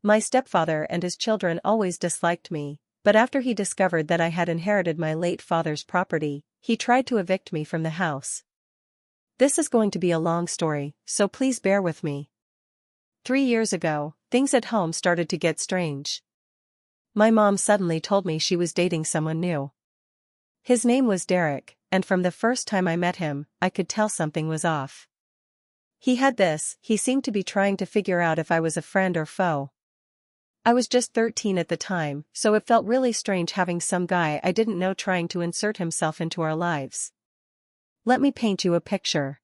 My stepfather and his children always disliked me, but after he discovered that I had inherited my late father's property, he tried to evict me from the house. This is going to be a long story, so please bear with me. 3 years ago, things at home started to get strange. My mom suddenly told me she was dating someone new. His name was Derek, and from the first time I met him, I could tell something was off. He seemed to be trying to figure out if I was a friend or foe. I was just 13 at the time, so it felt really strange having some guy I didn't know trying to insert himself into our lives. Let me paint you a picture.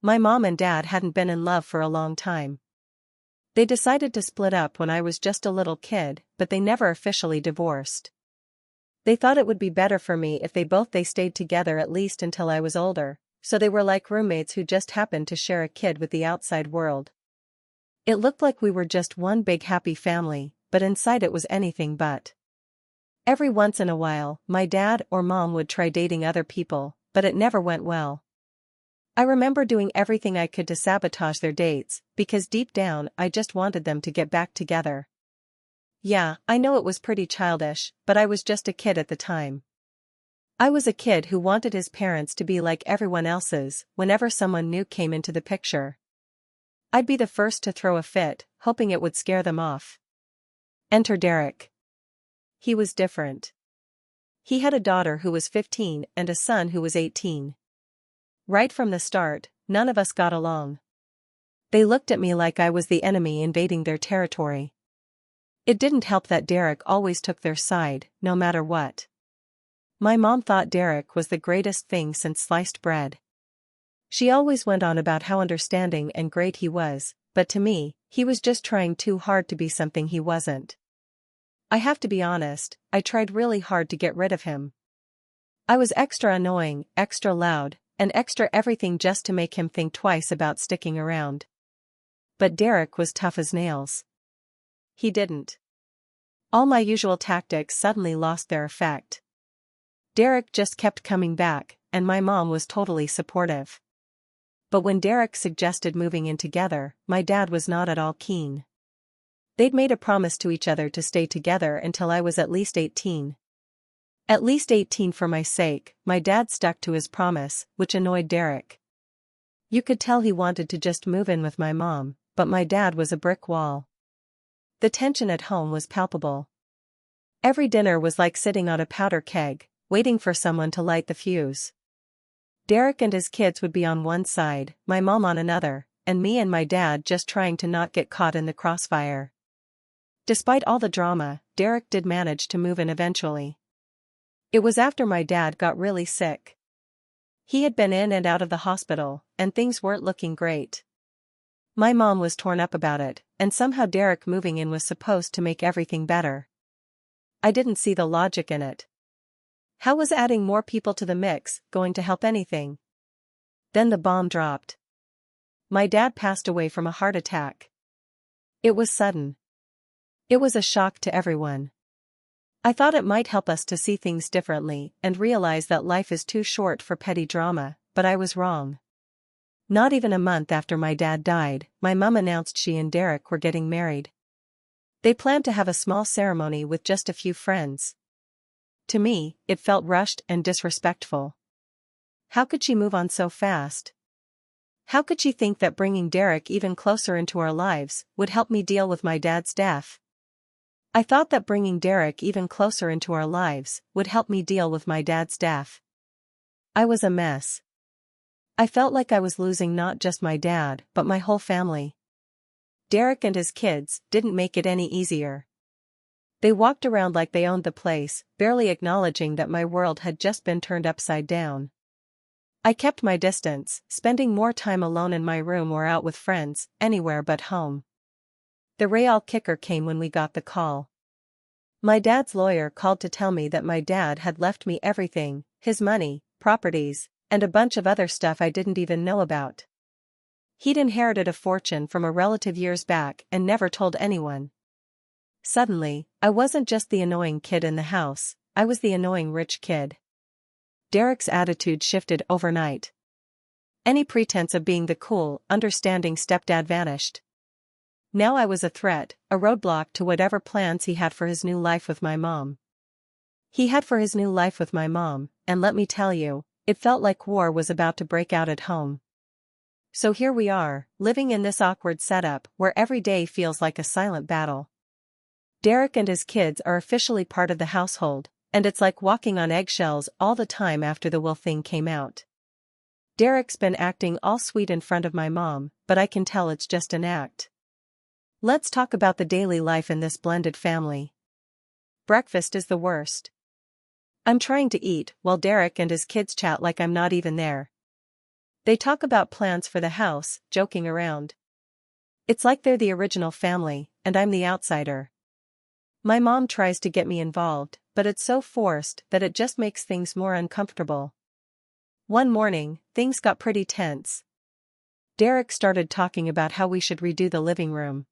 My mom and dad hadn't been in love for a long time. They decided to split up when I was just a little kid, but they never officially divorced. They thought it would be better for me if they stayed together at least until I was older, so they were like roommates who just happened to share a kid with the outside world. It looked like we were just one big happy family, but inside it was anything but. Every once in a while, my dad or mom would try dating other people, but it never went well. I remember doing everything I could to sabotage their dates, because deep down I just wanted them to get back together. Yeah, I know it was pretty childish, but I was just a kid at the time. I was a kid who wanted his parents to be like everyone else's. Whenever someone new came into the picture, I'd be the first to throw a fit, hoping it would scare them off. Enter Derek. He was different. He had a daughter who was 15 and a son who was 18. Right from the start, none of us got along. They looked at me like I was the enemy invading their territory. It didn't help that Derek always took their side, no matter what. My mom thought Derek was the greatest thing since sliced bread. She always went on about how understanding and great he was, but to me, he was just trying too hard to be something he wasn't. I have to be honest, I tried really hard to get rid of him. I was extra annoying, extra loud, and extra everything just to make him think twice about sticking around. But Derek was tough as nails. He didn't. All my usual tactics suddenly lost their effect. Derek just kept coming back, and my mom was totally supportive. But when Derek suggested moving in together, my dad was not at all keen. They'd made a promise to each other to stay together until I was at least 18. At least 18 for my sake, my dad stuck to his promise, which annoyed Derek. You could tell he wanted to just move in with my mom, but my dad was a brick wall. The tension at home was palpable. Every dinner was like sitting on a powder keg, waiting for someone to light the fuse. Derek and his kids would be on one side, my mom on another, and me and my dad just trying to not get caught in the crossfire. Despite all the drama, Derek did manage to move in eventually. It was after my dad got really sick. He had been in and out of the hospital, and things weren't looking great. My mom was torn up about it, and somehow Derek moving in was supposed to make everything better. I didn't see the logic in it. How was adding more people to the mix going to help anything? Then the bomb dropped. My dad passed away from a heart attack. It was sudden. It was a shock to everyone. I thought it might help us to see things differently and realize that life is too short for petty drama, but I was wrong. Not even a month after my dad died, my mom announced she and Derek were getting married. They planned to have a small ceremony with just a few friends. To me, it felt rushed and disrespectful. How could she move on so fast? How could she think that bringing Derek even closer into our lives would help me deal with my dad's death? I thought that bringing Derek even closer into our lives would help me deal with my dad's death. I was a mess. I felt like I was losing not just my dad, but my whole family. Derek and his kids didn't make it any easier. They walked around like they owned the place, barely acknowledging that my world had just been turned upside down. I kept my distance, spending more time alone in my room or out with friends, anywhere but home. The real kicker came when we got the call. My dad's lawyer called to tell me that my dad had left me everything, his money, properties, and a bunch of other stuff I didn't even know about. He'd inherited a fortune from a relative years back and never told anyone. Suddenly, I wasn't just the annoying kid in the house, I was the annoying rich kid. Derek's attitude shifted overnight. Any pretense of being the cool, understanding stepdad vanished. Now I was a threat, a roadblock to whatever plans he had for his new life with my mom. And let me tell you, it felt like war was about to break out at home. So here we are, living in this awkward setup where every day feels like a silent battle. Derek and his kids are officially part of the household, and it's like walking on eggshells all the time after the will thing came out. Derek's been acting all sweet in front of my mom, but I can tell it's just an act. Let's talk about the daily life in this blended family. Breakfast is the worst. I'm trying to eat while Derek and his kids chat like I'm not even there. They talk about plans for the house, joking around. It's like they're the original family, and I'm the outsider. My mom tries to get me involved, but it's so forced that it just makes things more uncomfortable. One morning, things got pretty tense. Derek started talking about how we should redo the living room.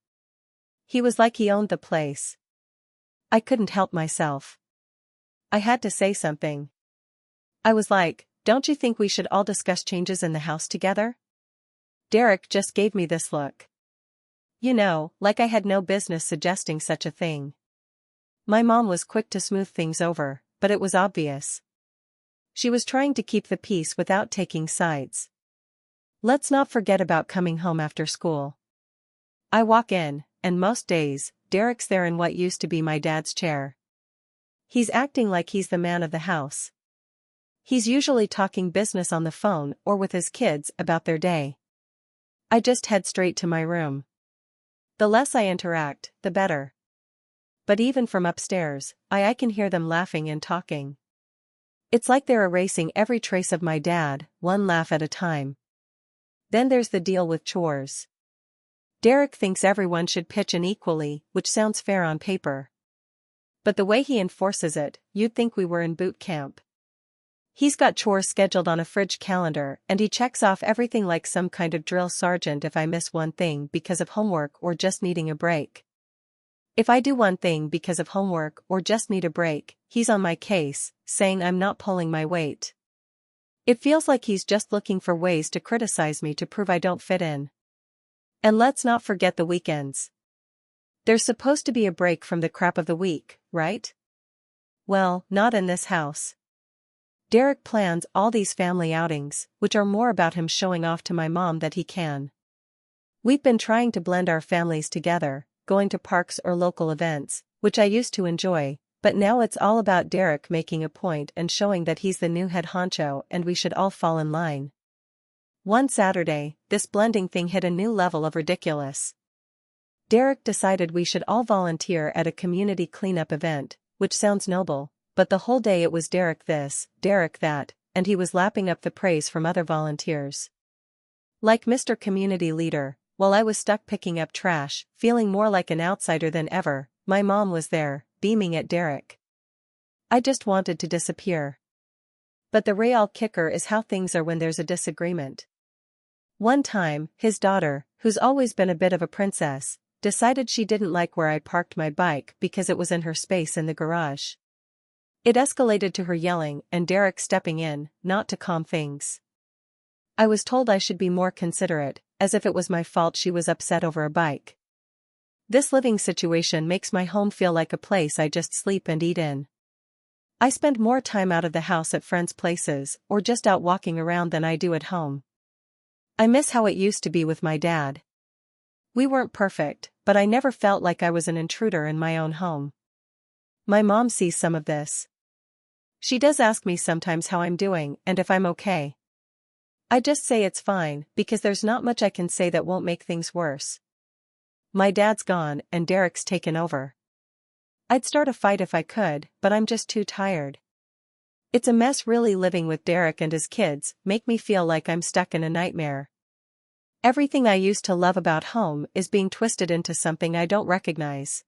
He was like he owned the place. I couldn't help myself. I had to say something. I was like, "Don't you think we should all discuss changes in the house together?" Derek just gave me this look. You know, like I had no business suggesting such a thing. My mom was quick to smooth things over, but it was obvious. She was trying to keep the peace without taking sides. Let's not forget about coming home after school. I walk in, and most days, Derek's there in what used to be my dad's chair. He's acting like he's the man of the house. He's usually talking business on the phone or with his kids about their day. I just head straight to my room. The less I interact, the better. But even from upstairs, I can hear them laughing and talking. It's like they're erasing every trace of my dad, one laugh at a time. Then there's the deal with chores. Derek thinks everyone should pitch in equally, which sounds fair on paper. But the way he enforces it, you'd think we were in boot camp. He's got chores scheduled on a fridge calendar, and he checks off everything like some kind of drill sergeant if I miss one thing because of homework or just needing a break. If I do one thing because of homework or just need a break, he's on my case, saying I'm not pulling my weight. It feels like he's just looking for ways to criticize me to prove I don't fit in. And let's not forget the weekends. There's supposed to be a break from the crap of the week, right? Well, not in this house. Derek plans all these family outings, which are more about him showing off to my mom that he can. We've been trying to blend our families together, going to parks or local events, which I used to enjoy, but now it's all about Derek making a point and showing that he's the new head honcho and we should all fall in line. One Saturday, this blending thing hit a new level of ridiculous. Derek decided we should all volunteer at a community cleanup event, which sounds noble, but the whole day it was Derek this, Derek that, and he was lapping up the praise from other volunteers. Like Mr. Community Leader, while I was stuck picking up trash, feeling more like an outsider than ever, my mom was there, beaming at Derek. I just wanted to disappear. But the real kicker is how things are when there's a disagreement. One time, his daughter, who's always been a bit of a princess, decided she didn't like where I parked my bike because it was in her space in the garage. It escalated to her yelling and Derek stepping in, not to calm things. I was told I should be more considerate, as if it was my fault she was upset over a bike. This living situation makes my home feel like a place I just sleep and eat in. I spend more time out of the house at friends' places or just out walking around than I do at home. I miss how it used to be with my dad. We weren't perfect, but I never felt like I was an intruder in my own home. My mom sees some of this. She does ask me sometimes how I'm doing and if I'm okay. I just say it's fine because there's not much I can say that won't make things worse. My dad's gone and Derek's taken over. I'd start a fight if I could, but I'm just too tired. It's a mess really living with Derek and his kids, make me feel like I'm stuck in a nightmare. Everything I used to love about home is being twisted into something I don't recognize.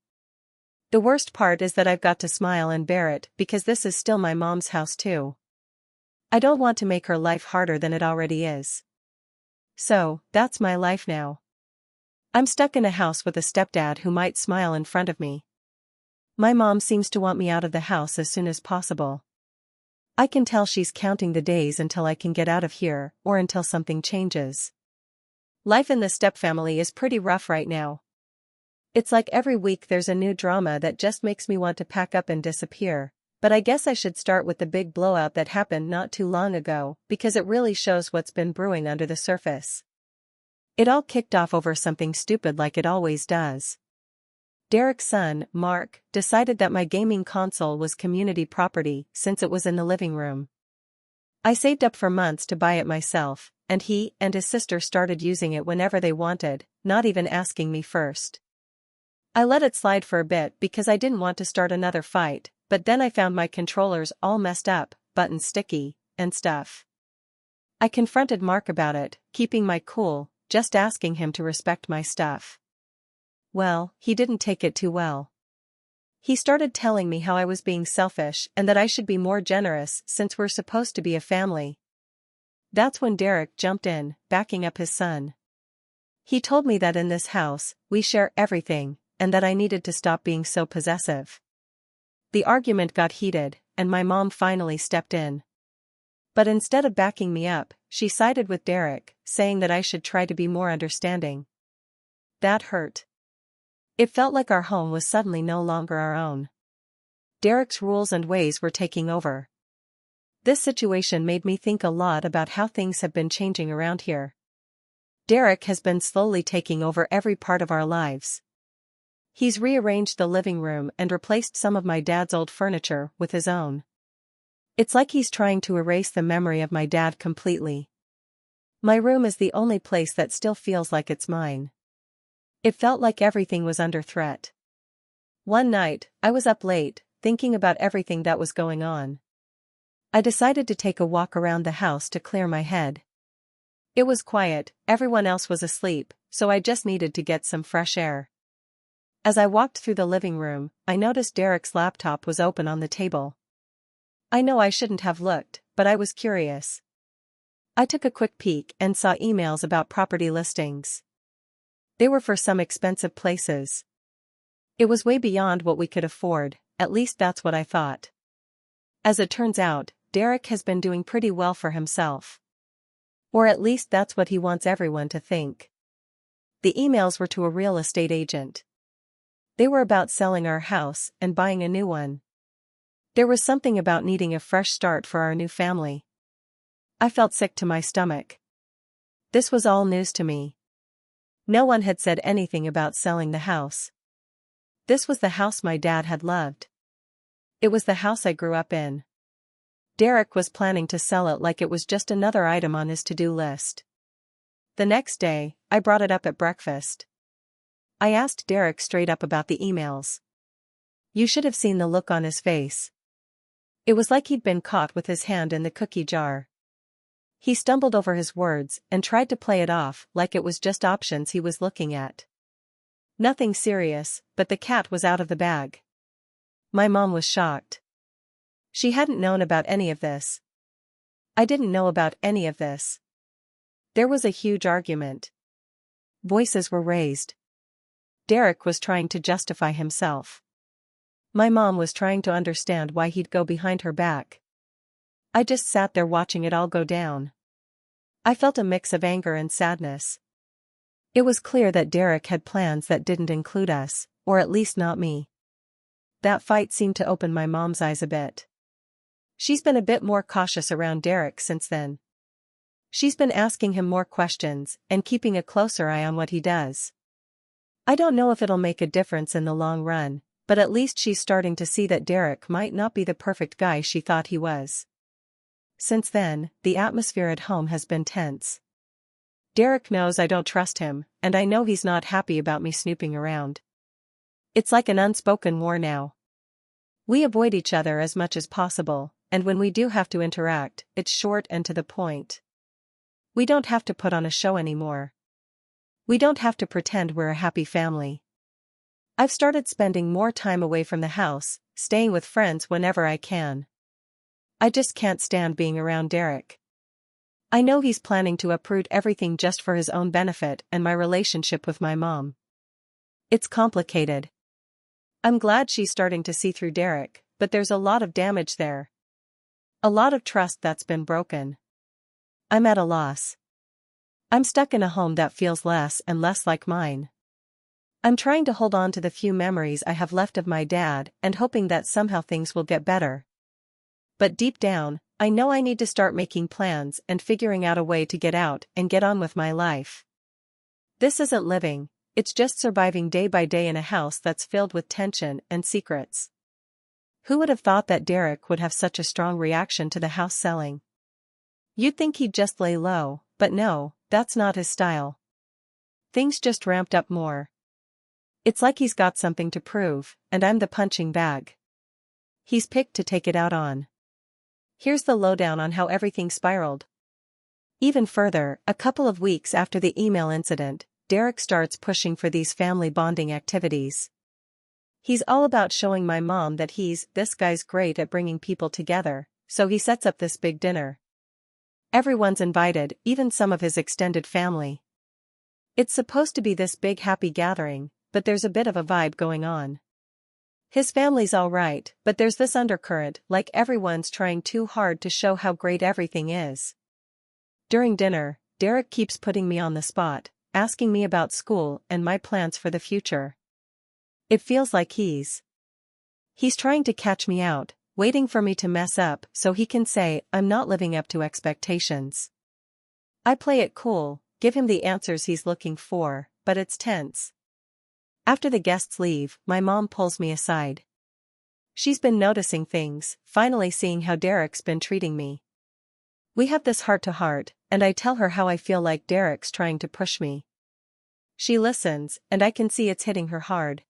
The worst part is that I've got to smile and bear it because this is still my mom's house too. I don't want to make her life harder than it already is. So, that's my life now. I'm stuck in a house with a stepdad who might smile in front of me. My mom seems to want me out of the house as soon as possible. I can tell she's counting the days until I can get out of here or until something changes. Life in the stepfamily is pretty rough right now. It's like every week there's a new drama that just makes me want to pack up and disappear, but I guess I should start with the big blowout that happened not too long ago, because it really shows what's been brewing under the surface. It all kicked off over something stupid like it always does. Derek's son, Mark, decided that my gaming console was community property since it was in the living room. I saved up for months to buy it myself, and he and his sister started using it whenever they wanted, not even asking me first. I let it slide for a bit because I didn't want to start another fight, but then I found my controllers all messed up, buttons sticky, and stuff. I confronted Mark about it, keeping my cool, just asking him to respect my stuff. Well, he didn't take it too well. He started telling me how I was being selfish and that I should be more generous since we're supposed to be a family. That's when Derek jumped in, backing up his son. He told me that in this house, we share everything, and that I needed to stop being so possessive. The argument got heated, and my mom finally stepped in. But instead of backing me up, she sided with Derek, saying that I should try to be more understanding. That hurt. It felt like our home was suddenly no longer our own. Derek's rules and ways were taking over. This situation made me think a lot about how things have been changing around here. Derek has been slowly taking over every part of our lives. He's rearranged the living room and replaced some of my dad's old furniture with his own. It's like he's trying to erase the memory of my dad completely. My room is the only place that still feels like it's mine. It felt like everything was under threat. One night, I was up late, thinking about everything that was going on. I decided to take a walk around the house to clear my head. It was quiet, everyone else was asleep, so I just needed to get some fresh air. As I walked through the living room, I noticed Derek's laptop was open on the table. I know I shouldn't have looked, but I was curious. I took a quick peek and saw emails about property listings. They were for some expensive places. It was way beyond what we could afford, at least that's what I thought. As it turns out, Derek has been doing pretty well for himself. Or at least that's what he wants everyone to think. The emails were to a real estate agent. They were about selling our house and buying a new one. There was something about needing a fresh start for our new family. I felt sick to my stomach. This was all news to me. No one had said anything about selling the house. This was the house my dad had loved. It was the house I grew up in. Derek was planning to sell it like it was just another item on his to-do list. The next day, I brought it up at breakfast. I asked Derek straight up about the emails. You should have seen the look on his face. It was like he'd been caught with his hand in the cookie jar. He stumbled over his words and tried to play it off like it was just options he was looking at. Nothing serious, but the cat was out of the bag. My mom was shocked. She hadn't known about any of this. I didn't know about any of this. There was a huge argument. Voices were raised. Derek was trying to justify himself. My mom was trying to understand why he'd go behind her back. I just sat there watching it all go down. I felt a mix of anger and sadness. It was clear that Derek had plans that didn't include us, or at least not me. That fight seemed to open my mom's eyes a bit. She's been a bit more cautious around Derek since then. She's been asking him more questions and keeping a closer eye on what he does. I don't know if it'll make a difference in the long run, but at least she's starting to see that Derek might not be the perfect guy she thought he was. Since then, the atmosphere at home has been tense. Derek knows I don't trust him, and I know he's not happy about me snooping around. It's like an unspoken war now. We avoid each other as much as possible, and when we do have to interact, it's short and to the point. We don't have to put on a show anymore. We don't have to pretend we're a happy family. I've started spending more time away from the house, staying with friends whenever I can. I just can't stand being around Derek. I know he's planning to uproot everything just for his own benefit and my relationship with my mom. It's complicated. I'm glad she's starting to see through Derek, but there's a lot of damage there. A lot of trust that's been broken. I'm at a loss. I'm stuck in a home that feels less and less like mine. I'm trying to hold on to the few memories I have left of my dad and hoping that somehow things will get better. But deep down, I know I need to start making plans and figuring out a way to get out and get on with my life. This isn't living, it's just surviving day by day in a house that's filled with tension and secrets. Who would have thought that Derek would have such a strong reaction to the house selling? You'd think he'd just lay low, but no, that's not his style. Things just ramped up more. It's like he's got something to prove, and I'm the punching bag he's picked to take it out on. Here's the lowdown on how everything spiraled. Even further, a couple of weeks after the email incident, Derek starts pushing for these family bonding activities. He's all about showing my mom that this guy's great at bringing people together, so he sets up this big dinner. Everyone's invited, even some of his extended family. It's supposed to be this big happy gathering, but there's a bit of a vibe going on. His family's alright, but there's this undercurrent, like everyone's trying too hard to show how great everything is. During dinner, Derek keeps putting me on the spot, asking me about school and my plans for the future. It feels like he's trying to catch me out, waiting for me to mess up so he can say I'm not living up to expectations. I play it cool, give him the answers he's looking for, but it's tense. After the guests leave, my mom pulls me aside. She's been noticing things, finally seeing how Derek's been treating me. We have this heart-to-heart, and I tell her how I feel like Derek's trying to push me. She listens, and I can see it's hitting her hard.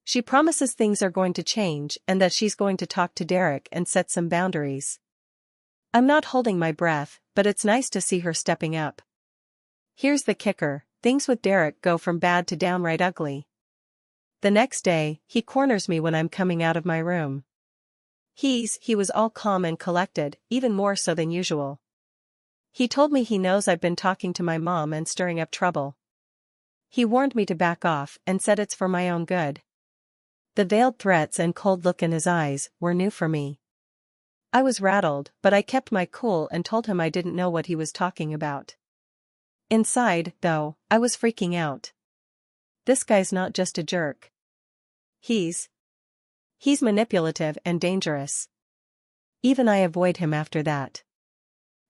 She promises things are going to change and that she's going to talk to Derek and set some boundaries. I'm not holding my breath, but it's nice to see her stepping up. Here's the kicker, things with Derek go from bad to downright ugly. The next day, he corners me when I'm coming out of my room. He was all calm and collected, even more so than usual. He told me he knows I've been talking to my mom and stirring up trouble. He warned me to back off and said it's for my own good. The veiled threats and cold look in his eyes were new for me. I was rattled, but I kept my cool and told him I didn't know what he was talking about. Inside, though, I was freaking out. This guy's not just a jerk. He's manipulative and dangerous. Even I avoid him after that.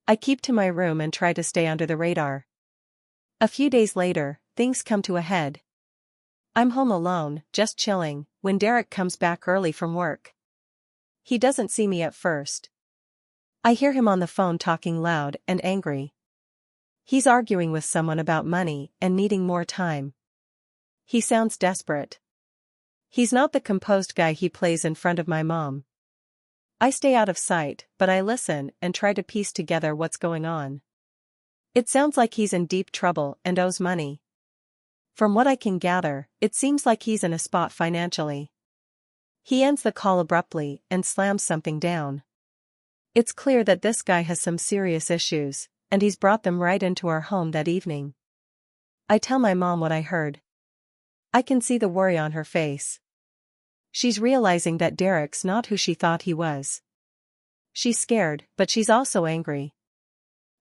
I keep to my room and try to stay under the radar. A few days later, things come to a head. I'm home alone, just chilling, when Derek comes back early from work. He doesn't see me at first. I hear him on the phone talking loud and angry. He's arguing with someone about money and needing more time. He sounds desperate. He's not the composed guy he plays in front of my mom. I stay out of sight, but I listen and try to piece together what's going on. It sounds like he's in deep trouble and owes money. From what I can gather, it seems like he's in a spot financially. He ends the call abruptly and slams something down. It's clear that this guy has some serious issues, and he's brought them right into our home that evening. I tell my mom what I heard. I can see the worry on her face. She's realizing that Derek's not who she thought he was. She's scared, but she's also angry.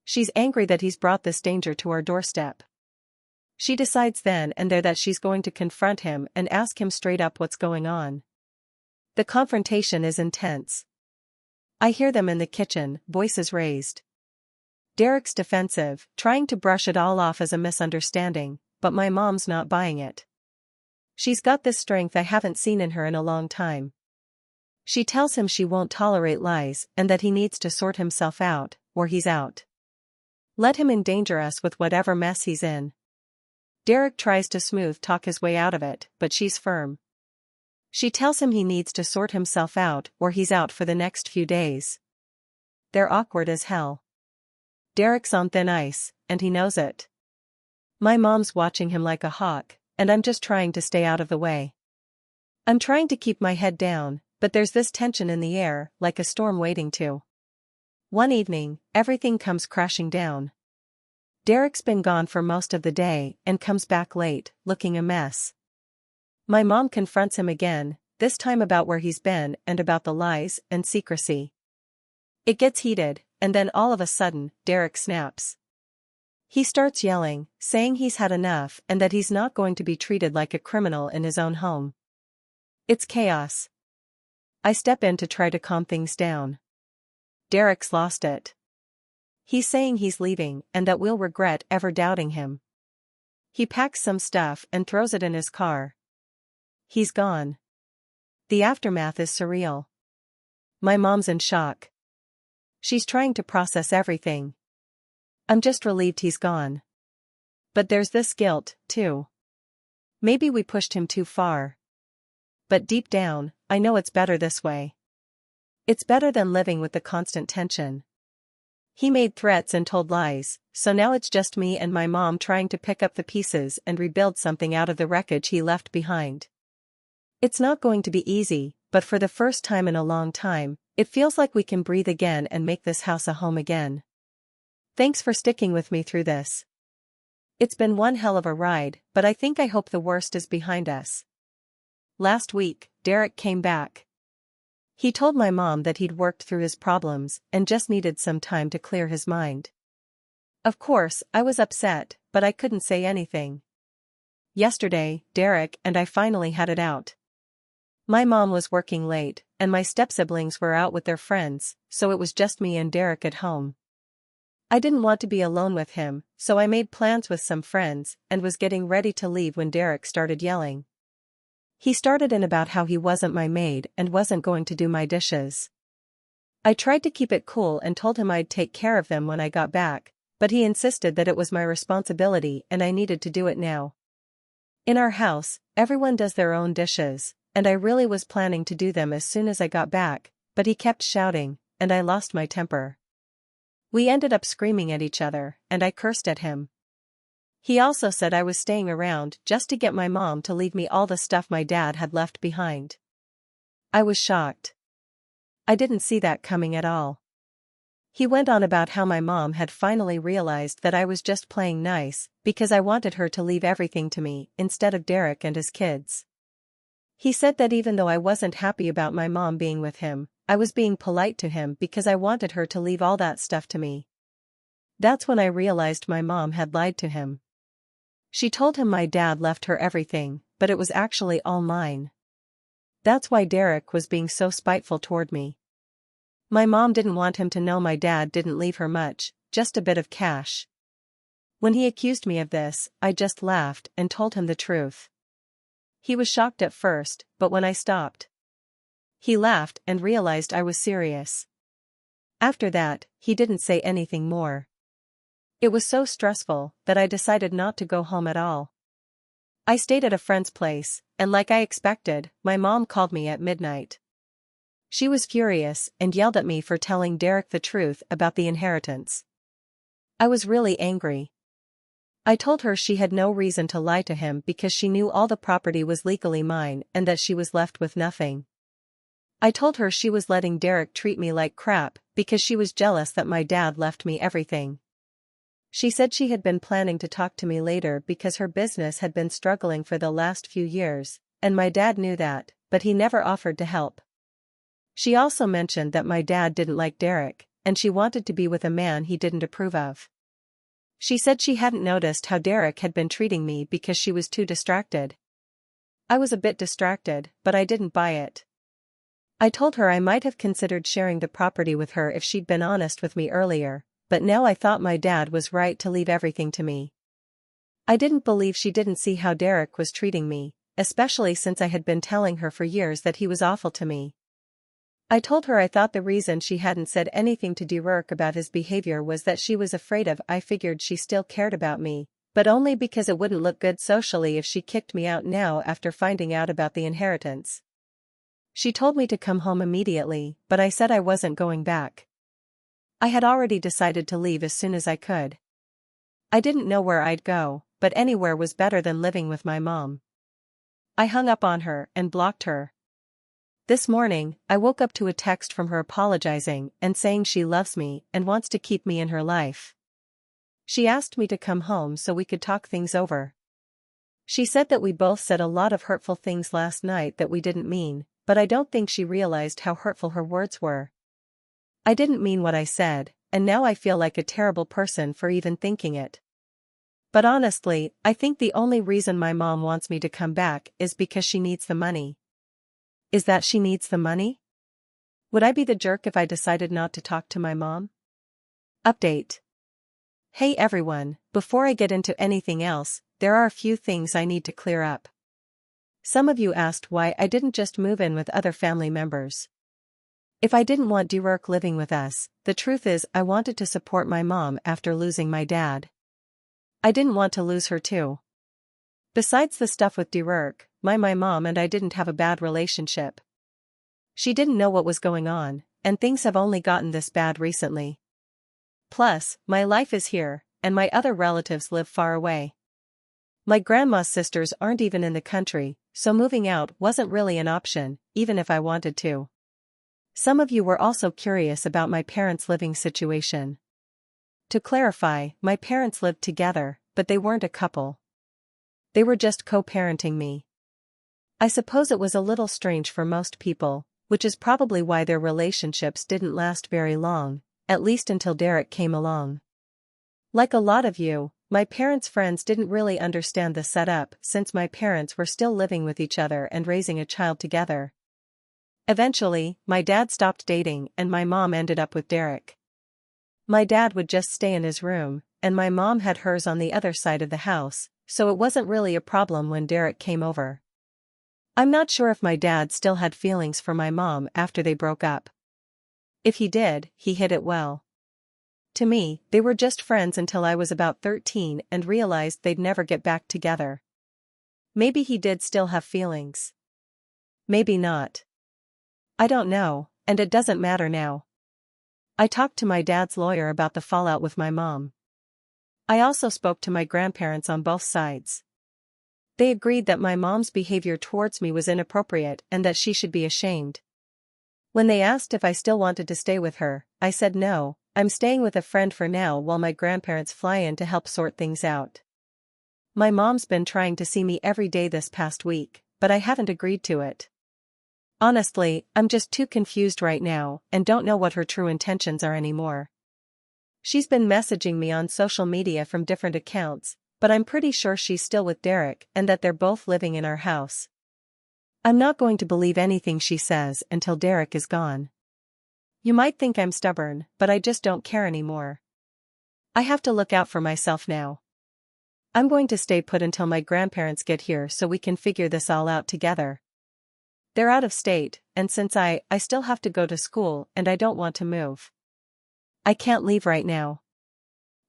She's angry that he's brought this danger to our doorstep. She decides then and there that she's going to confront him and ask him straight up what's going on. The confrontation is intense. I hear them in the kitchen, voices raised. Derek's defensive, trying to brush it all off as a misunderstanding, but my mom's not buying it. She's got this strength I haven't seen in her in a long time. She tells him she won't tolerate lies and that he needs to sort himself out, or he's out. Let him endanger us with whatever mess he's in. Derek tries to smooth talk his way out of it, but she's firm. She tells him he needs to sort himself out or he's out for the next few days. They're awkward as hell. Derek's on thin ice, and he knows it. My mom's watching him like a hawk, and I'm just trying to stay out of the way. I'm trying to keep my head down, but there's this tension in the air, like a storm waiting to. One evening, everything comes crashing down. Derek's been gone for most of the day and comes back late, looking a mess. My mom confronts him again, this time about where he's been and about the lies and secrecy. It gets heated, and then all of a sudden, Derek snaps. He starts yelling, saying he's had enough and that he's not going to be treated like a criminal in his own home. It's chaos. I step in to try to calm things down. Derek's lost it. He's saying he's leaving and that we'll regret ever doubting him. He packs some stuff and throws it in his car. He's gone. The aftermath is surreal. My mom's in shock. She's trying to process everything. I'm just relieved he's gone. But there's this guilt, too. Maybe we pushed him too far. But deep down, I know it's better this way. It's better than living with the constant tension. He made threats and told lies, so now it's just me and my mom trying to pick up the pieces and rebuild something out of the wreckage he left behind. It's not going to be easy, but for the first time in a long time, it feels like we can breathe again and make this house a home again. Thanks for sticking with me through this. It's been one hell of a ride, but I hope the worst is behind us. Last week, Derek came back. He told my mom that he'd worked through his problems and just needed some time to clear his mind. Of course, I was upset, but I couldn't say anything. Yesterday, Derek and I finally had it out. My mom was working late, and my step-siblings were out with their friends, so it was just me and Derek at home. I didn't want to be alone with him, so I made plans with some friends and was getting ready to leave when Derek started yelling. He started in about how he wasn't my maid and wasn't going to do my dishes. I tried to keep it cool and told him I'd take care of them when I got back, but he insisted that it was my responsibility and I needed to do it now. In our house, everyone does their own dishes, and I really was planning to do them as soon as I got back, but he kept shouting, and I lost my temper. We ended up screaming at each other, and I cursed at him. He also said I was staying around just to get my mom to leave me all the stuff my dad had left behind. I was shocked. I didn't see that coming at all. He went on about how my mom had finally realized that I was just playing nice because I wanted her to leave everything to me instead of Derek and his kids. He said that even though I wasn't happy about my mom being with him, I was being polite to him because I wanted her to leave all that stuff to me. That's when I realized my mom had lied to him. She told him my dad left her everything, but it was actually all mine. That's why Derek was being so spiteful toward me. My mom didn't want him to know my dad didn't leave her much, just a bit of cash. When he accused me of this, I just laughed and told him the truth. He was shocked at first, but when I stopped, he laughed and realized I was serious. After that, he didn't say anything more. It was so stressful that I decided not to go home at all. I stayed at a friend's place, and like I expected, my mom called me at midnight. She was furious and yelled at me for telling Derek the truth about the inheritance. I was really angry. I told her she had no reason to lie to him because she knew all the property was legally mine and that she was left with nothing. I told her she was letting Derek treat me like crap because she was jealous that my dad left me everything. She said she had been planning to talk to me later because her business had been struggling for the last few years, and my dad knew that, but he never offered to help. She also mentioned that my dad didn't like Derek, and she wanted to be with a man he didn't approve of. She said she hadn't noticed how Derek had been treating me because she was too distracted. I was a bit distracted, but I didn't buy it. I told her I might have considered sharing the property with her if she'd been honest with me earlier, but now I thought my dad was right to leave everything to me. I didn't believe she didn't see how Derek was treating me, especially since I had been telling her for years that he was awful to me. I told her I thought the reason she hadn't said anything to Derek about his behavior was that she was afraid of. I figured she still cared about me, but only because it wouldn't look good socially if she kicked me out now after finding out about the inheritance. She told me to come home immediately, but I said I wasn't going back. I had already decided to leave as soon as I could. I didn't know where I'd go, but anywhere was better than living with my mom. I hung up on her and blocked her. This morning, I woke up to a text from her apologizing and saying she loves me and wants to keep me in her life. She asked me to come home so we could talk things over. She said that we both said a lot of hurtful things last night that we didn't mean, but I don't think she realized how hurtful her words were. I didn't mean what I said, and now I feel like a terrible person for even thinking it. But honestly, I think the only reason my mom wants me to come back is because she needs the money. Is that she needs the money? Would I be the jerk if I decided not to talk to my mom? Update. Hey everyone, before I get into anything else, there are a few things I need to clear up. Some of you asked why I didn't just move in with other family members. If I didn't want Derek living with us, the truth is I wanted to support my mom after losing my dad. I didn't want to lose her too. Besides the stuff with Derek, my mom and I didn't have a bad relationship. She didn't know what was going on, and things have only gotten this bad recently. Plus, my life is here, and my other relatives live far away. My grandma's sisters aren't even in the country, so moving out wasn't really an option, even if I wanted to. Some of you were also curious about my parents' living situation. To clarify, my parents lived together, but they weren't a couple. They were just co-parenting me. I suppose it was a little strange for most people, which is probably why their relationships didn't last very long, at least until Derek came along. Like a lot of you, my parents' friends didn't really understand the setup since my parents were still living with each other and raising a child together. Eventually, my dad stopped dating and my mom ended up with Derek. My dad would just stay in his room, and my mom had hers on the other side of the house, so it wasn't really a problem when Derek came over. I'm not sure if my dad still had feelings for my mom after they broke up. If he did, he hid it well. To me, they were just friends until I was about 13 and realized they'd never get back together. Maybe he did still have feelings. Maybe not. I don't know, and it doesn't matter now. I talked to my dad's lawyer about the fallout with my mom. I also spoke to my grandparents on both sides. They agreed that my mom's behavior towards me was inappropriate and that she should be ashamed. When they asked if I still wanted to stay with her, I said no, I'm staying with a friend for now while my grandparents fly in to help sort things out. My mom's been trying to see me every day this past week, but I haven't agreed to it. Honestly, I'm just too confused right now and don't know what her true intentions are anymore. She's been messaging me on social media from different accounts, but I'm pretty sure she's still with Derek and that they're both living in our house. I'm not going to believe anything she says until Derek is gone. You might think I'm stubborn, but I just don't care anymore. I have to look out for myself now. I'm going to stay put until my grandparents get here so we can figure this all out together. They're out of state, and since I still have to go to school and I don't want to move. I can't leave right now.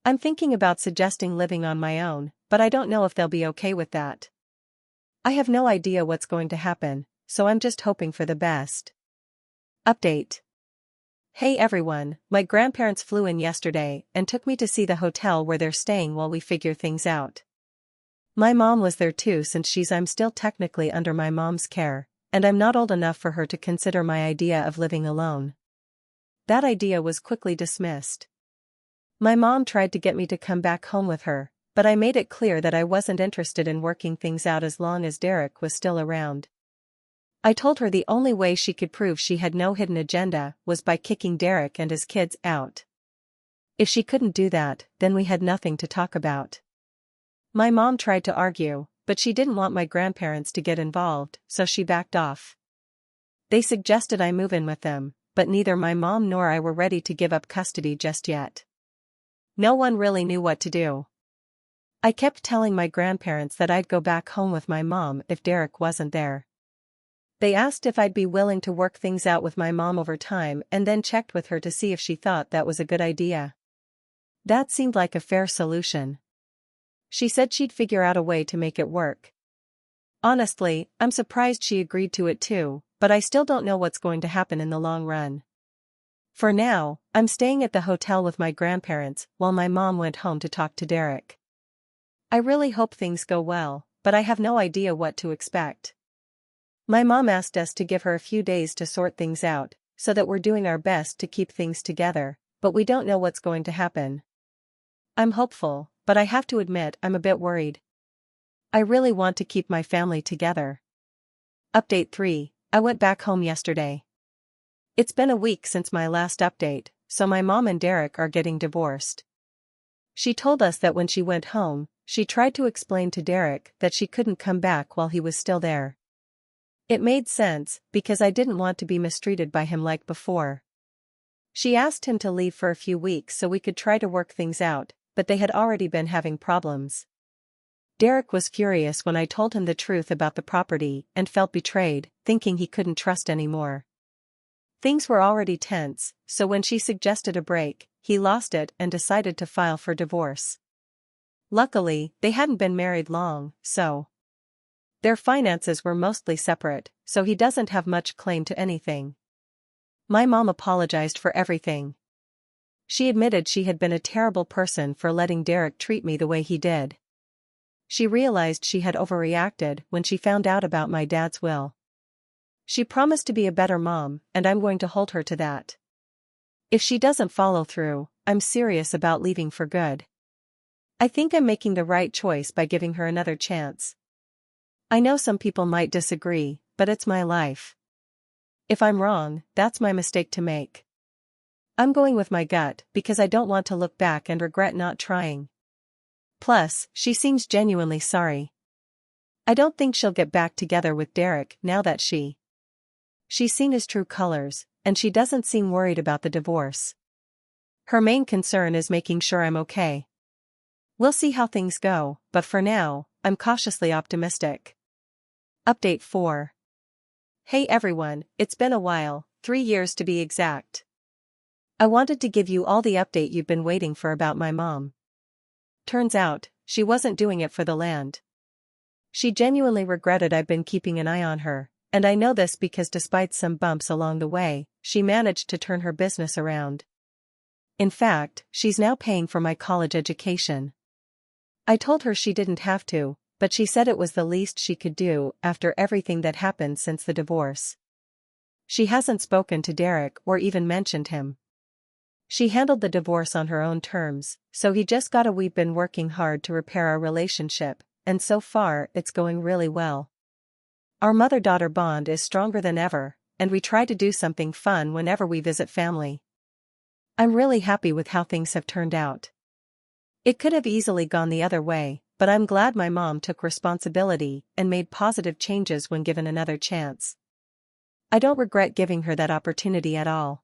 I'm thinking about suggesting living on my own, but I don't know if they'll be okay with that. I have no idea what's going to happen, so I'm just hoping for the best. Update. Hey everyone, my grandparents flew in yesterday and took me to see the hotel where they're staying while we figure things out. My mom was there too since I'm still technically under my mom's care, and I'm not old enough for her to consider my idea of living alone. That idea was quickly dismissed. My mom tried to get me to come back home with her, but I made it clear that I wasn't interested in working things out as long as Derek was still around. I told her the only way she could prove she had no hidden agenda was by kicking Derek and his kids out. If she couldn't do that, then we had nothing to talk about. My mom tried to argue, but she didn't want my grandparents to get involved, so she backed off. They suggested I move in with them, but neither my mom nor I were ready to give up custody just yet. No one really knew what to do. I kept telling my grandparents that I'd go back home with my mom if Derek wasn't there. They asked if I'd be willing to work things out with my mom over time and then checked with her to see if she thought that was a good idea. That seemed like a fair solution. She said she'd figure out a way to make it work. Honestly, I'm surprised she agreed to it too, but I still don't know what's going to happen in the long run. For now, I'm staying at the hotel with my grandparents while my mom went home to talk to Derek. I really hope things go well, but I have no idea what to expect. My mom asked us to give her a few days to sort things out, so that we're doing our best to keep things together, but we don't know what's going to happen. I'm hopeful, but I have to admit I'm a bit worried. I really want to keep my family together. Update 3, I went back home yesterday. It's been a week since my last update, so my mom and Derek are getting divorced. She told us that when she went home, she tried to explain to Derek that she couldn't come back while he was still there. It made sense, because I didn't want to be mistreated by him like before. She asked him to leave for a few weeks so we could try to work things out, but they had already been having problems. Derek was furious when I told him the truth about the property and felt betrayed, thinking he couldn't trust anymore. Things were already tense, so when she suggested a break, he lost it and decided to file for divorce. Luckily, they hadn't been married long, so their finances were mostly separate, so he doesn't have much claim to anything. My mom apologized for everything. She admitted she had been a terrible person for letting Derek treat me the way he did. She realized she had overreacted when she found out about my dad's will. She promised to be a better mom, and I'm going to hold her to that. If she doesn't follow through, I'm serious about leaving for good. I think I'm making the right choice by giving her another chance. I know some people might disagree, but it's my life. If I'm wrong, that's my mistake to make. I'm going with my gut because I don't want to look back and regret not trying. Plus, she seems genuinely sorry. I don't think she'll get back together with Derek now that she's seen his true colors, and she doesn't seem worried about the divorce. Her main concern is making sure I'm okay. We'll see how things go, but for now, I'm cautiously optimistic. Update 4. Hey everyone, it's been a while, 3 years to be exact. I wanted to give you all the update you've been waiting for about my mom. Turns out, she wasn't doing it for the land. She genuinely regretted I've been keeping an eye on her, and I know this because despite some bumps along the way, she managed to turn her business around. In fact, she's now paying for my college education. I told her she didn't have to, but she said it was the least she could do after everything that happened since the divorce. She hasn't spoken to Derek or even mentioned him. She handled the divorce on her own terms, so we've been working hard to repair our relationship, and so far it's going really well. Our mother-daughter bond is stronger than ever, and we try to do something fun whenever we visit family. I'm really happy with how things have turned out. It could have easily gone the other way, but I'm glad my mom took responsibility and made positive changes when given another chance. I don't regret giving her that opportunity at all.